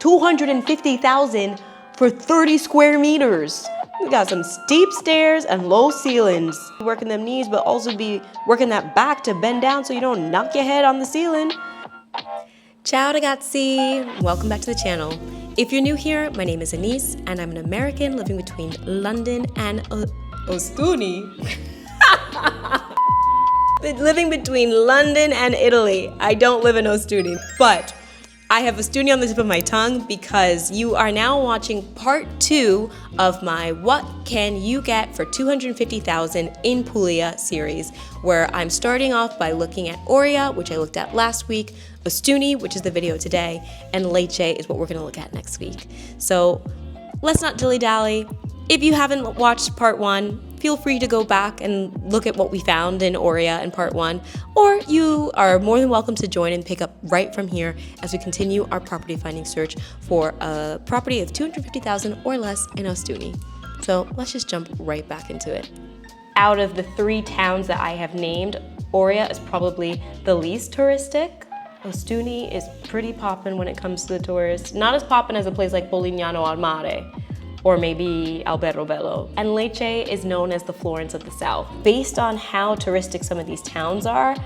$250,000 for 30 square meters. We got some steep stairs and low ceilings. Working them knees, but also be working that back to bend down so you don't knock your head on the ceiling. Ciao ragazzi, welcome back to the channel. If you're new here, my name is Anise and I'm an American living between London and Ostuni. Living between London and Italy. I don't live in Ostuni, but I have Ostuni on the tip of my tongue because you are now watching part 2 of my What Can You Get for $250,000 in Puglia series, where I'm starting off by looking at Oria, which I looked at last week, Ostuni, which is the video today, and Lecce is what we're gonna look at next week. So let's not dilly-dally. If you haven't watched part 1, feel free to go back and look at what we found in Oria in part 1, or you are more than welcome to join and pick up right from here as we continue our property finding search for a property of $250,000 or less in Ostuni. So let's just jump right back into it. Out of the 3 towns that I have named, Oria is probably the least touristic. Ostuni is pretty poppin' when it comes to the tourists. Not as poppin' as a place like Polignano al Mare, or maybe Alberobello. And Lecce is known as the Florence of the South. Based on how touristic some of these towns are,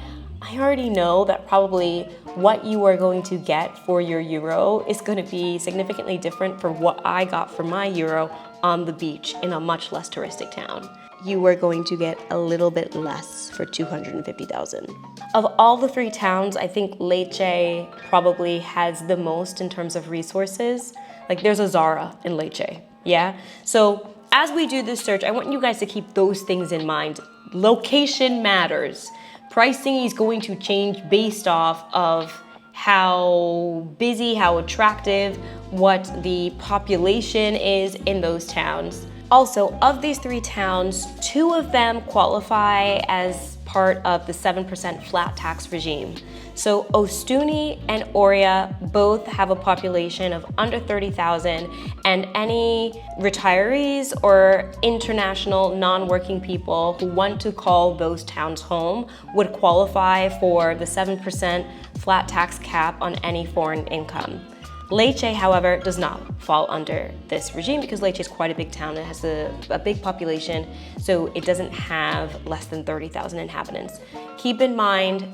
I already know that probably what you are going to get for your euro is going to be significantly different from what I got for my euro on the beach in a much less touristic town. You are going to get a little bit less for $250,000. Of all the 3 towns, I think Lecce probably has the most in terms of resources. Like there's a Zara in Lecce. Yeah, so as we do this search, I want you guys to keep those things in mind. Location matters. Pricing is going to change based off of how busy, how attractive, what the population is in those towns. Also, of these 3 towns, 2 of them qualify as part of the 7% flat tax regime. So Ostuni and Oria both have a population of under 30,000, and any retirees or international non-working people who want to call those towns home would qualify for the 7% flat tax cap on any foreign income. Lecce, however, does not fall under this regime because Lecce is quite a big town. It has a big population, so it doesn't have less than 30,000 inhabitants. Keep in mind,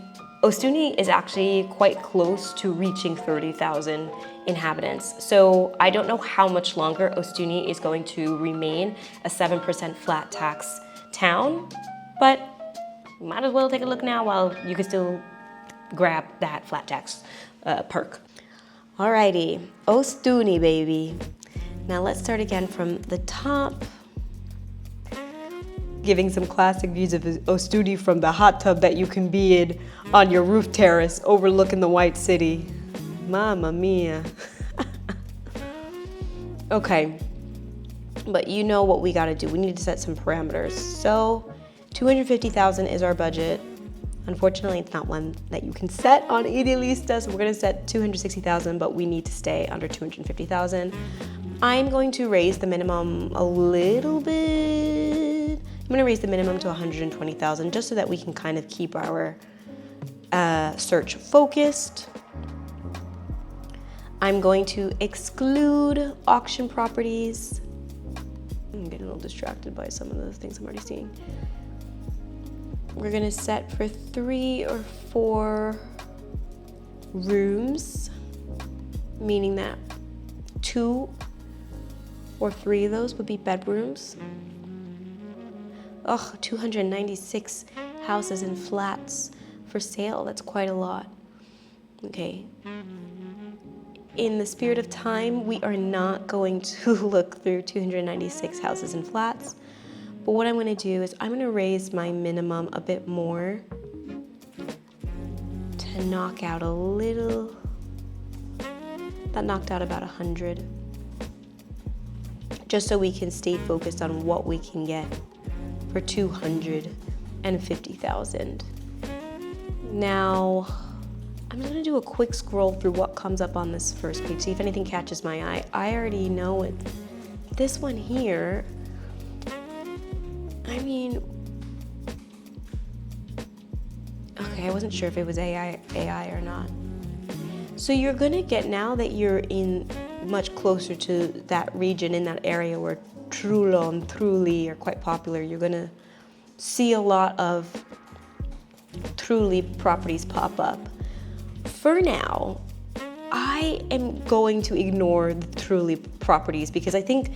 Ostuni is actually quite close to reaching 30,000 inhabitants. So I don't know how much longer Ostuni is going to remain a 7% flat tax town, but you might as well take a look now while you can still grab that flat tax perk. Alrighty, Ostuni, baby. Now let's start again from the top. Giving some classic views of Ostuni from the hot tub that you can be in on your roof terrace overlooking the White City. Mamma mia. Okay, but you know what we gotta do. We need to set some parameters. So $250,000 is our budget. Unfortunately, it's not one that you can set on Idealista, so we're gonna set $260,000, but we need to stay under $250,000. I'm going to raise the minimum a little bit. I'm gonna raise the minimum to $120,000 just so that we can kind of keep our search focused. I'm going to exclude auction properties. I'm getting a little distracted by some of the things I'm already seeing. We're gonna set for 3 or 4 rooms, meaning that 2 or 3 of those would be bedrooms. Ugh, 296 houses and flats for sale. That's quite a lot. Okay. In the spirit of time, we are not going to look through 296 houses and flats. But what I'm gonna do is I'm gonna raise my minimum a bit more to knock out a little. That knocked out about 100. Just so we can stay focused on what we can get for $250,000. Now, I'm gonna do a quick scroll through what comes up on this first page, see if anything catches my eye. I already know it. This one here, I mean, okay, I wasn't sure if it was AI or not. So you're gonna get, now that you're in much closer to that region in that area where Trullo and Trulli are quite popular, you're gonna see a lot of Trulli properties pop up. For now, I am going to ignore the Trulli properties because I think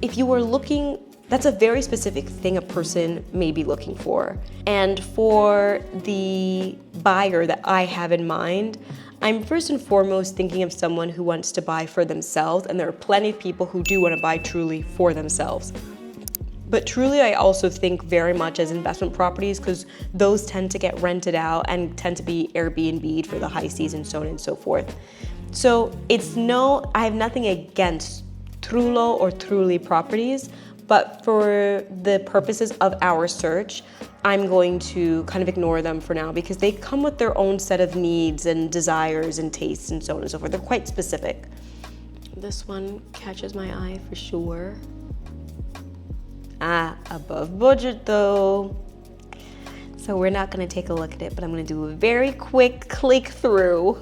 if you were looking, that's a very specific thing a person may be looking for. And for the buyer that I have in mind, I'm first and foremost thinking of someone who wants to buy for themselves, and there are plenty of people who do want to buy Trulli for themselves. But Trulli, I also think very much as investment properties because those tend to get rented out and tend to be Airbnb'd for the high season, so on and so forth. So I have nothing against Trullo or Trulli properties, but for the purposes of our search, I'm going to kind of ignore them for now because they come with their own set of needs and desires and tastes and so on and so forth. They're quite specific. This one catches my eye for sure. Above budget though. So we're not gonna take a look at it, but I'm gonna do a very quick click through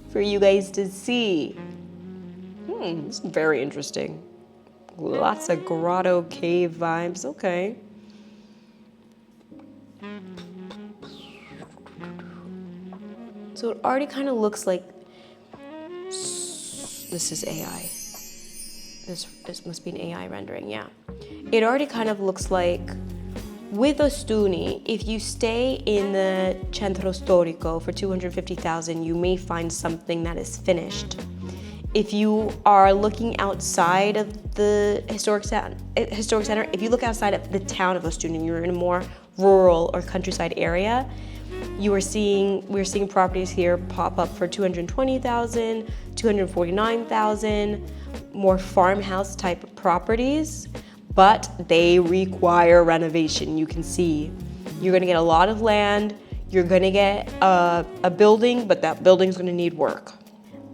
for you guys to see. This is very interesting. Lots of grotto cave vibes, okay. So it already kind of looks like, this is AI. This must be an AI rendering, yeah. It already kind of looks like, with Ostuni, if you stay in the Centro Storico for 250,000, you may find something that is finished. If you are looking outside of the historic center, if you look outside of the town of Ostuni, you're in a more rural or countryside area, we're seeing properties here pop up for 220,000, 249,000, more farmhouse type properties, but they require renovation. You can see you're gonna get a lot of land, you're gonna get a building, but that building's gonna need work.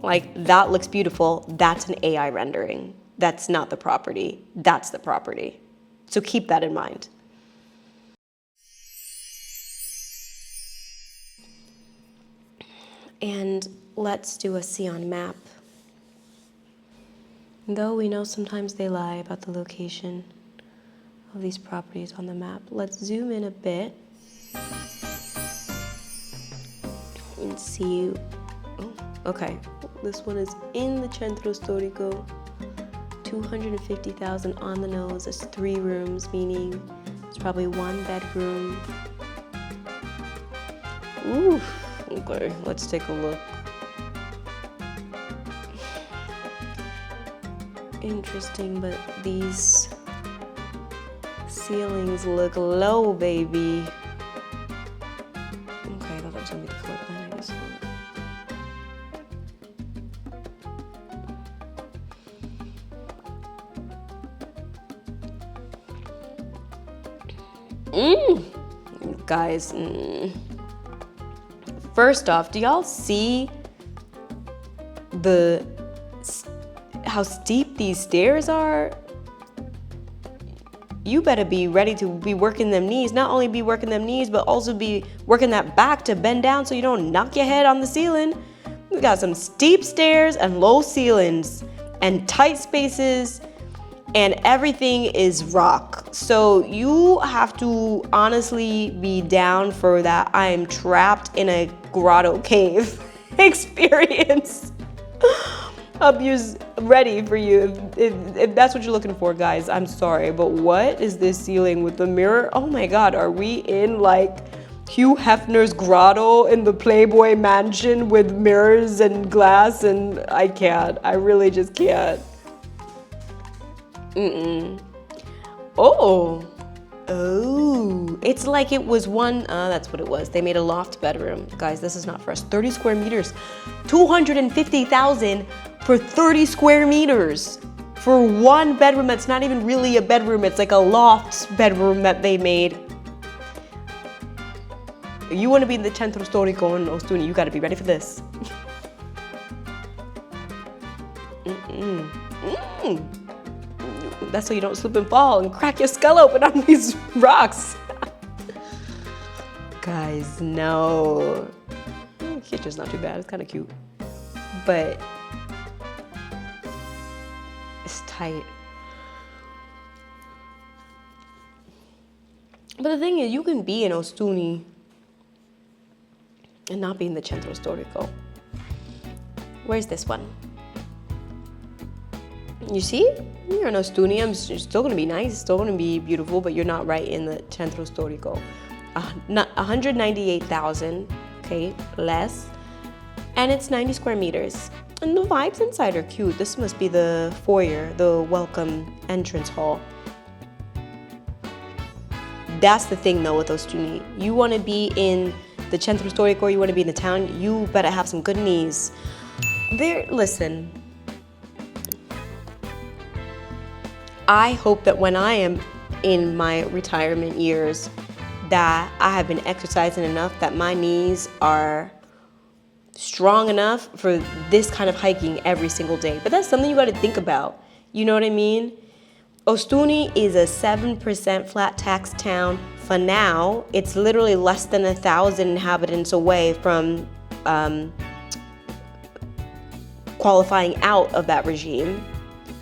Like, that looks beautiful, that's an AI rendering. That's not the property, that's the property. So keep that in mind. And let's do a see on map. Though we know sometimes they lie about the location of these properties on the map, let's zoom in a bit and see. Oh, okay, this one is in the Centro Storico, 250,000 on the nose. It's 3 rooms, meaning it's probably 1 bedroom. Ooh, okay, let's take a look. Interesting, but these ceilings look low, baby. Okay, I thought that was gonna be the floor plan, I guess. Guys, first off, do y'all see how steep these stairs are? You better be ready to be working them knees. Not only be working them knees, but also be working that back to bend down so you don't knock your head on the ceiling. We got some steep stairs and low ceilings and tight spaces, and everything is rock. So you have to honestly be down for that I am trapped in a grotto cave experience. Abuse ready for you if that's what you're looking for, guys. I'm sorry, but what is this ceiling with the mirror? Oh my God, are we in like Hugh Hefner's grotto in the Playboy mansion with mirrors and glass? And I can't. I really just can't. Oh, it's like it was one, that's what it was. They made a loft bedroom. Guys, this is not for us. 30 square meters, 250,000 for 30 square meters for 1 bedroom. That's not even really a bedroom. It's like a loft bedroom that they made. You want to be in the Centro Storico in Ostuni, you got to be ready for this. That's so you don't slip and fall and crack your skull open on these rocks. Guys, no. The kitchen's not too bad, it's kind of cute. But is tight. But the thing is, you can be in Ostuni and not be in the Centro Storico. Where's this one? You see? You're in Ostuni. It's still going to be nice. It's still going to be beautiful, but you're not right in the Centro Storico. 198,000, okay, less. And it's 90 square meters. And the vibes inside are cute. This must be the foyer, the welcome entrance hall. That's the thing though with Ostuni. You want to be in the Centro Storico, or you want to be in the town, you better have some good knees. Listen. I hope that when I am in my retirement years, that I have been exercising enough that my knees are strong enough for this kind of hiking every single day. But that's something you got to think about. You know what I mean? Ostuni is a 7% flat tax town for now. It's literally less than 1,000 inhabitants away from qualifying out of that regime.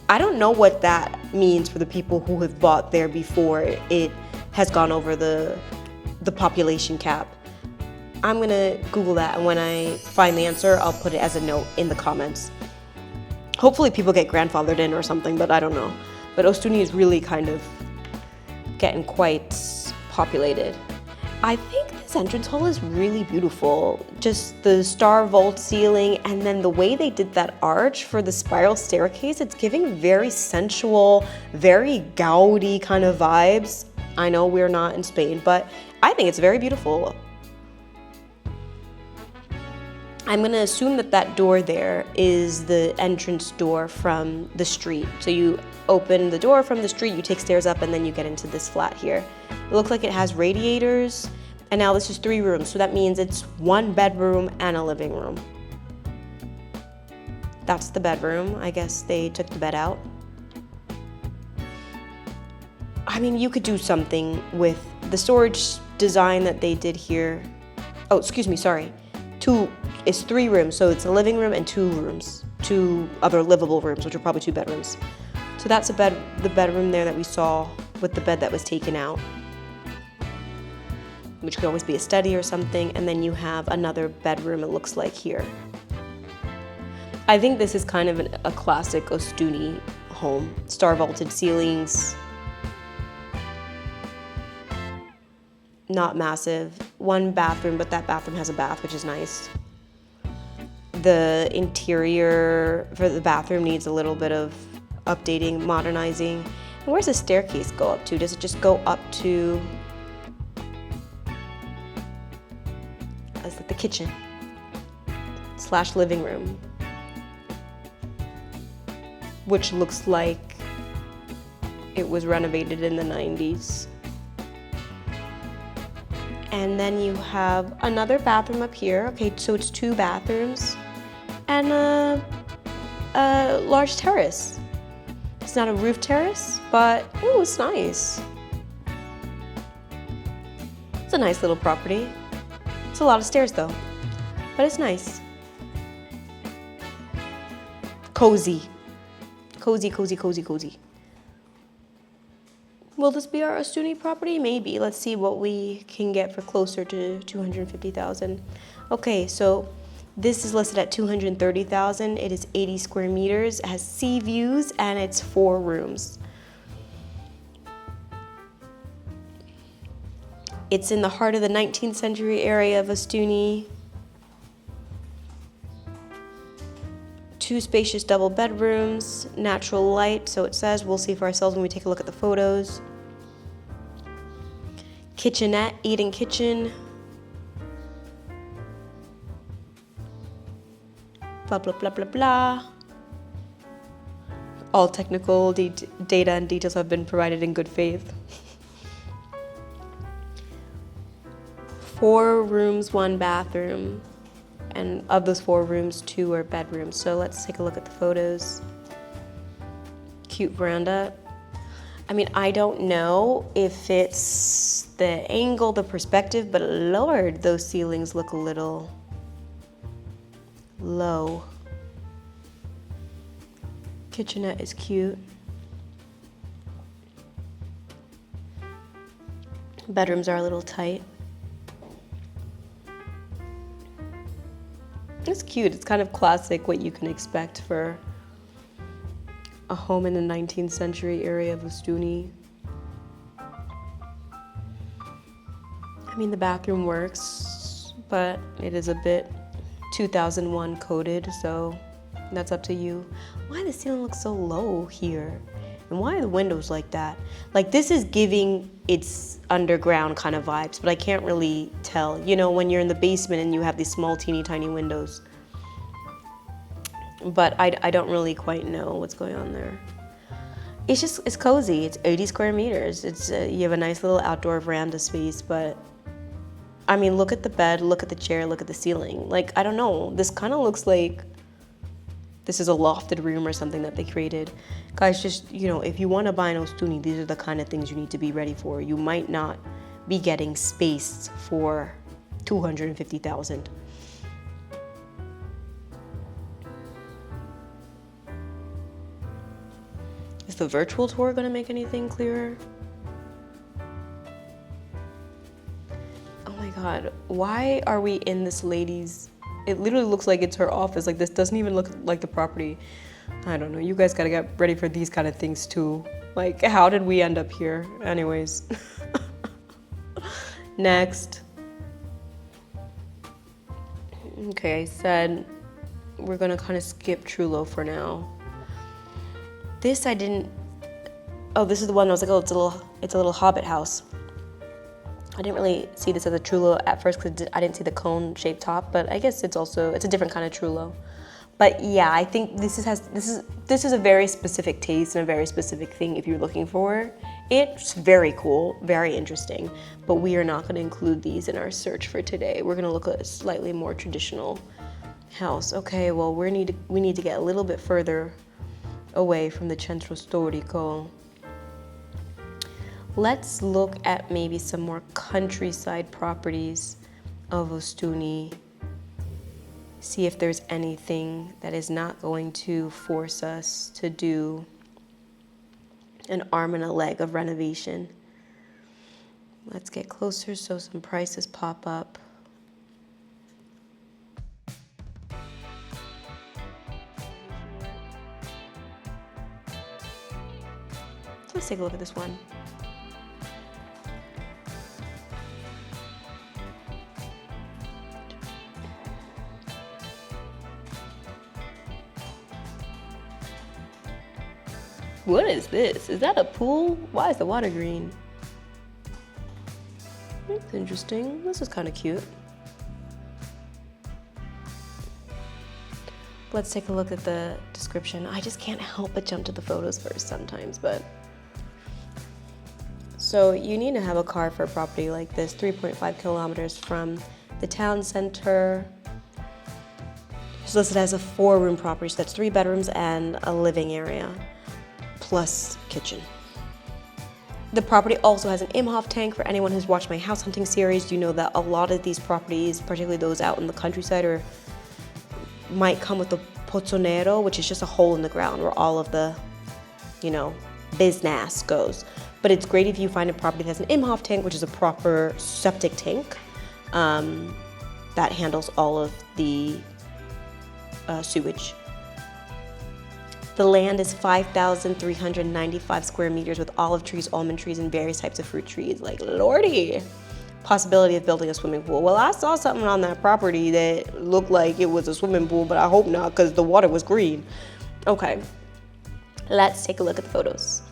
I don't know what that means for the people who have bought there before it has gone over the population cap. I'm gonna Google that, and when I find the answer, I'll put it as a note in the comments. Hopefully people get grandfathered in or something, but I don't know. But Ostuni is really kind of getting quite populated. I think this entrance hall is really beautiful. Just the star vault ceiling, and then the way they did that arch for the spiral staircase, it's giving very sensual, very Gaudi kind of vibes. I know we're not in Spain, but I think it's very beautiful. I'm gonna assume that that door there is the entrance door from the street. So you open the door from the street, you take stairs up, and then you get into this flat here. It looks like it has radiators, and now this is 3 rooms, so that means it's 1 bedroom and a living room. That's the bedroom. I guess they took the bed out. I mean, you could do something with the storage design that they did here. Oh, excuse me, sorry. It's 3 rooms, so it's a living room and 2 rooms. 2 other livable rooms, which are probably 2 bedrooms. So that's the bedroom there that we saw with the bed that was taken out, which could always be a study or something. And then you have another bedroom, it looks like here. I think this is kind of a classic Ostuni home. Star vaulted ceilings. Not massive. 1 bathroom, but that bathroom has a bath, which is nice. The interior for the bathroom needs a little bit of updating, modernizing. And where's the staircase go up to? Does it just go up to the kitchen / living room, which looks like it was renovated in the 90s. And then you have another bathroom up here. Okay, so it's 2 bathrooms and a large terrace. It's not a roof terrace, but oh, it's nice. It's a nice little property. It's a lot of stairs though, but it's nice. Cozy. Cozy, cozy, cozy, cozy. Will this be our Ostuni property? Maybe. Let's see what we can get for closer to 250,000. Okay, so this is listed at 230,000. It is 80 square meters. It has sea views, and it's 4 rooms. It's in the heart of the 19th century area of Ostuni. 2 spacious double bedrooms, natural light, so it says. We'll see for ourselves when we take a look at the photos. Kitchenette, eating kitchen. Blah, blah, blah, blah, blah. All technical data and details have been provided in good faith. 4 rooms, 1 bathroom. And of those 4 rooms, 2 are bedrooms. So let's take a look at the photos. Cute veranda. I mean, I don't know if it's the angle, the perspective, but Lord, those ceilings look a little low. Kitchenette is cute. Bedrooms are a little tight. It's cute. It's kind of classic what you can expect for a home in the 19th century area of Ostuni. I mean, the bathroom works, but it is a bit 2001 coded, so that's up to you. Why the ceiling looks so low here? And why are the windows like that? Like, this is giving its underground kind of vibes, but I can't really tell. You know, when you're in the basement and you have these small, teeny tiny windows. But I don't really quite know what's going on there. It's cozy. It's 80 square meters. You have a nice little outdoor veranda space, but I mean, look at the bed, look at the chair, look at the ceiling. Like, I don't know. This kind of looks like this is a lofted room or something that they created. Guys, just, you know, if you want to buy an Ostuni, these are the kind of things you need to be ready for. You might not be getting space for $250,000. Is the virtual tour going to make anything clearer? Oh my God, why are we in this lady's... It literally looks like it's her office. Like, this doesn't even look like the property. I don't know. You guys gotta get ready for these kind of things too. Like, how did we end up here? Anyways. Next. Okay, I said we're gonna kind of skip Trullo for now. This I didn't... Oh, this is the one I was like, oh, it's a little hobbit house. I didn't really see this as a Trullo at first because I didn't see the cone-shaped top, but I guess it's a different kind of Trullo. But yeah, I think this is a very specific taste and a very specific thing if you're looking for. It's very cool, very interesting, but we are not going to include these in our search for today. We're going to look at a slightly more traditional house. Okay, well, we need to get a little bit further away from the centro storico. Let's look at maybe some more countryside properties of Ostuni. See if there's anything that is not going to force us to do an arm and a leg of renovation. Let's get closer so some prices pop up. Let's take a look at this one. What is this? Is that a pool? Why is the water green? That's interesting. This is kind of cute. Let's take a look at the description. I just can't help but jump to the photos first sometimes, but... So you need to have a car for a property like this, 3.5 kilometers from the town center. It's listed as a 4-room property, so that's 3 bedrooms and a living area, plus kitchen. The property also has an Imhoff tank. For anyone who's watched my house hunting series, you know that a lot of these properties, particularly those out in the countryside, might come with a pozzonero, which is just a hole in the ground where all of the, business goes. But it's great if you find a property that has an Imhoff tank, which is a proper septic tank that handles all of the sewage. The land is 5,395 square meters with olive trees, almond trees, and various types of fruit trees. Like, lordy. Possibility of building a swimming pool. Well, I saw something on that property that looked like it was a swimming pool, but I hope not because the water was green. Okay, let's take a look at the photos.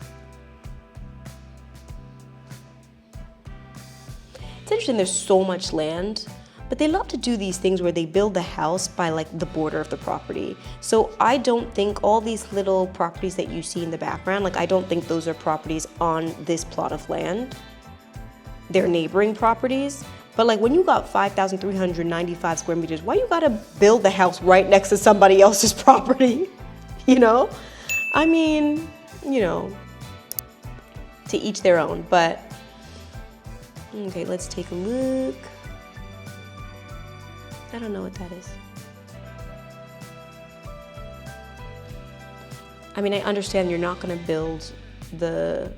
It's interesting, there's so much land, but they love to do these things where they build the house by like the border of the property. So I don't think all these little properties that you see in the background, like I don't think those are properties on this plot of land. They're neighboring properties. But like when you got 5,395 square meters, why you gotta build the house right next to somebody else's property? I mean, to each their own, but okay, let's take a look. I don't know what that is. I mean, I understand you're not gonna build the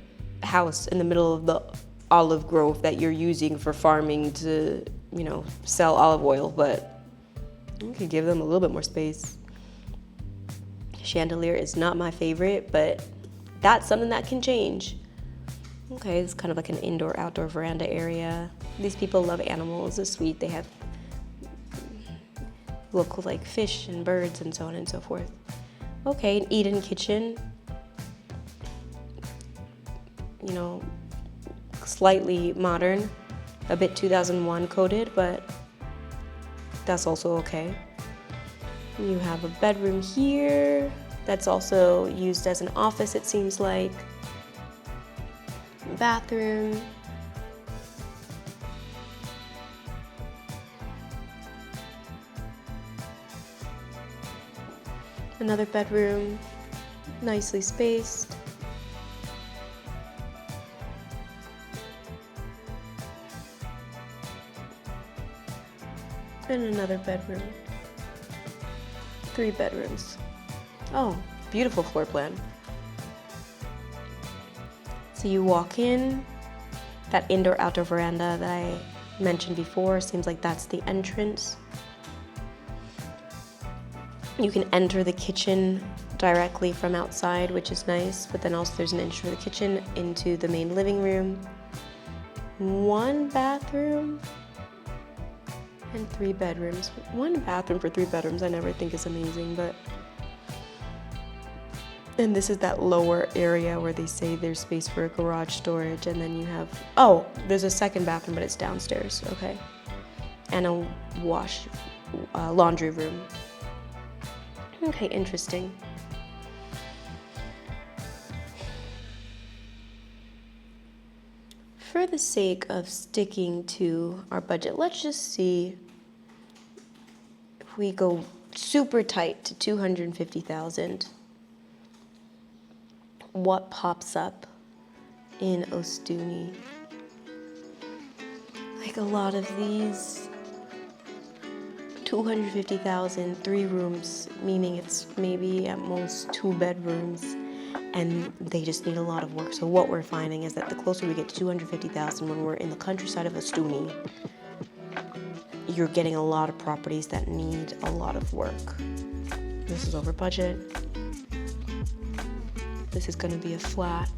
house in the middle of the olive grove that you're using for farming to, you know, sell olive oil, but you could give them a little bit more space. Chandelier is not my favorite, but that's something that can change. Okay, it's kind of like an indoor-outdoor veranda area. These people love animals. It's sweet. They have local like fish and birds and so on and so forth. Okay, an Eden kitchen. You know, slightly modern, a bit 2001 coded, but that's also okay. You have a bedroom here that's also used as an office, it seems like. Bathroom. Another bedroom, nicely spaced. And another bedroom. 3 bedrooms. Oh, beautiful floor plan. So you walk in, that indoor-outdoor veranda that I mentioned before, seems like that's the entrance. You can enter the kitchen directly from outside, which is nice, but then also there's an entry for the kitchen into the main living room. 1 bathroom and 3 bedrooms. 1 bathroom for 3 bedrooms I never think is amazing, but... And this is that lower area where they say there's space for a garage storage, and then you have, oh, there's a 2nd bathroom, but it's downstairs, okay. And a laundry room. Okay, interesting. For the sake of sticking to our budget, let's just see if we go super tight to 250,000. What pops up in Ostuni? Like a lot of these, 250,000, 3 rooms, meaning it's maybe at most 2 bedrooms, and they just need a lot of work. So what we're finding is that the closer we get to 250,000 when we're in the countryside of Ostuni, you're getting a lot of properties that need a lot of work. This is over budget. This is gonna be a flat.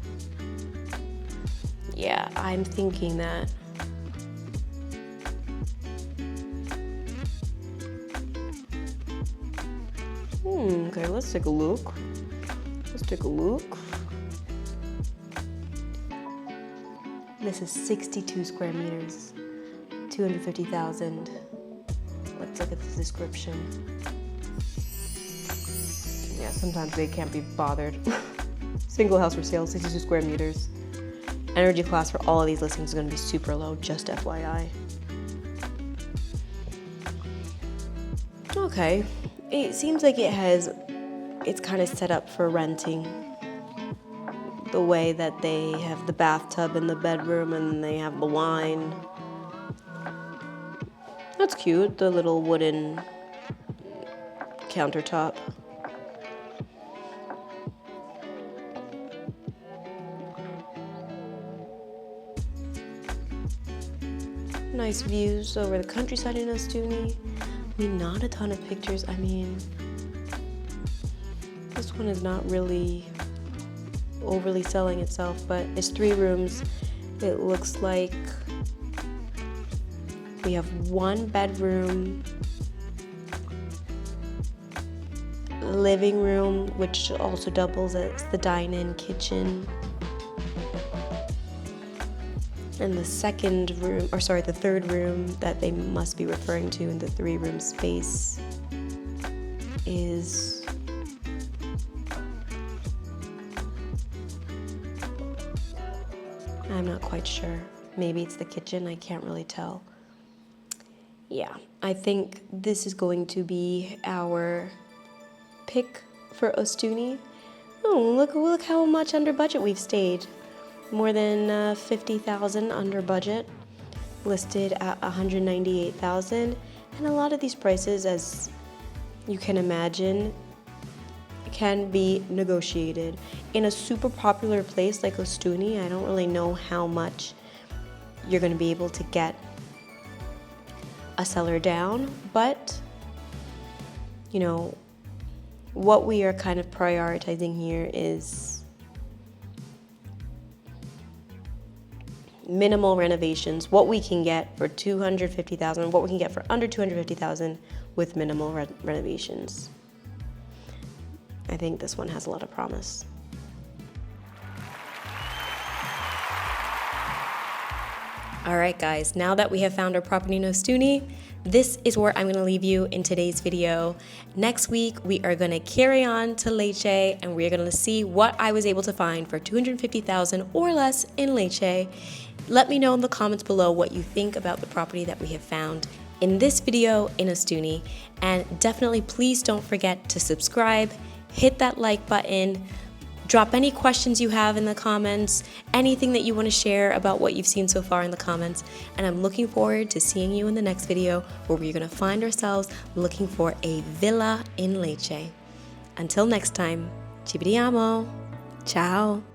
Yeah, I'm thinking that. Okay, let's take a look. This is 62 square meters, 250,000. Let's look at the description. Yeah, sometimes they can't be bothered. Single house for sale, 62 square meters. Energy class for all of these listings is going to be super low, just FYI. Okay, it seems like it's kind of set up for renting. The way that they have the bathtub in the bedroom and they have the wine. That's cute, the little wooden countertop. Nice views over the countryside in Ostuni. I mean, not a ton of pictures. I mean, this one is not really overly selling itself, but it's 3 rooms. It looks like we have 1 bedroom, living room, which also doubles as the dine-in kitchen. And the 3rd room that they must be referring to in the 3-room space is I'm not quite sure. Maybe it's the kitchen, I can't really tell. Yeah, I think this is going to be our pick for Ostuni. Oh, look how much under budget we've stayed. More than 50,000 under budget, listed at 198,000. And a lot of these prices, as you can imagine, can be negotiated. In a super popular place like Ostuni, I don't really know how much you're going to be able to get a seller down, but you know, what we are kind of prioritizing here is minimal renovations, what we can get for 250,000, what we can get for under 250,000 with minimal renovations. I think this one has a lot of promise. All right, guys, now that we have found our property in Ostuni, this is where I'm gonna leave you in today's video. Next week, we are gonna carry on to Lecce and we're gonna see what I was able to find for 250,000 or less in Lecce. Let me know in the comments below what you think about the property that we have found in this video in Ostuni. And definitely please don't forget to subscribe, hit that like button, drop any questions you have in the comments, anything that you want to share about what you've seen so far in the comments. And I'm looking forward to seeing you in the next video where we're going to find ourselves looking for a villa in Lecce. Until next time, ci vediamo. Ciao.